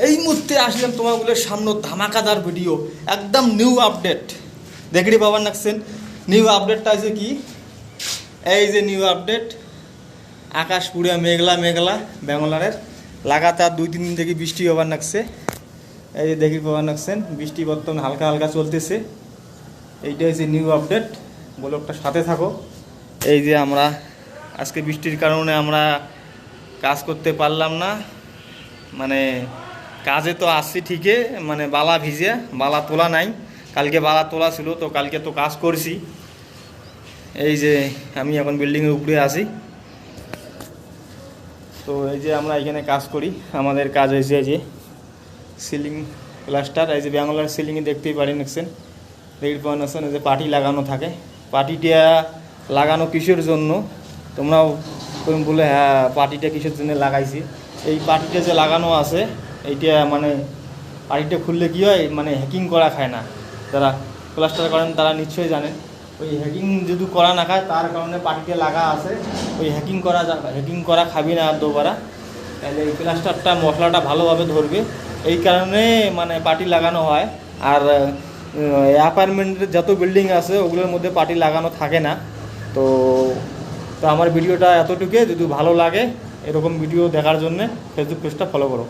এই মুহূর্তে আসলাম তোমাগুলোর সামনে ধামাকাদার ভিডিও, একদম নিউ আপডেট। দেখি বাবার নাকছেন নিউ আপডেটটা আছে কি, এই যে নিউ আপডেট। আকাশ পুরো মেঘলা মেঘলা, ব্যাঙ্গালোরের লাগাতার 2-3 দিন থেকে বৃষ্টি হবার নাকছে। এই যে দেখি পাবার নাকছেন বৃষ্টি বর্তমানে হালকা হালকা চলতেছে। এইটা হচ্ছে নিউ আপডেট, ব্লগটা সাথে থাকো। এই যে আমরা আজকে বৃষ্টির কারণে আমরা কাজ করতে পারলাম না, মানে কাজে তো আসছি ঠিকই, মানে বালা ভিজে, বালা তোলা নাই। কালকে বালা তোলা ছিল, তো কালকে তো কাজ করছি। এই যে আমি এখন বিল্ডিংয়ের উপরে আছি, তো এই যে আমরা এখানে কাজ করি। আমাদের কাজ হয়েছে এই যে সিলিং প্লাস্টার। এই যে ব্যাঙ্গালোর সিলিংয়ে দেখতেই পারেন দেখছেন, দেখতে পারেন এই যে পাটি লাগানো থাকে। পাটিটা লাগানো কিসের জন্য তোমরাও তুমি বলে, হ্যাঁ পাটিটা কিসের জন্য লাগাইছি। এই পাটিটা যে লাগানো আছে এইটা মানে পাটিটা খুললে কী হয়, মানে হ্যাকিং করা খায় না। যারা প্লাস্টার করেন তারা নিশ্চয়ই জানেন, ওই হ্যাকিং যদি করা না খায় তার কারণে পাটিতে লাগা আছে। ওই হ্যাকিং করা খাবি না আর দুবারা, তাহলে এই প্লাস্টারটা মশলাটা ভালোভাবে ধরবে। এই কারণে মানে পাটি লাগানো হয়। আর অ্যাপার্টমেন্টের যত বিল্ডিং আছে ওগুলোর মধ্যে পাটি লাগানো থাকে না। তো তো আমার ভিডিওটা এতটুকুই। যদি ভালো লাগে এরকম ভিডিও দেখার জন্যে ফেসবুক পেজটা ফলো করো।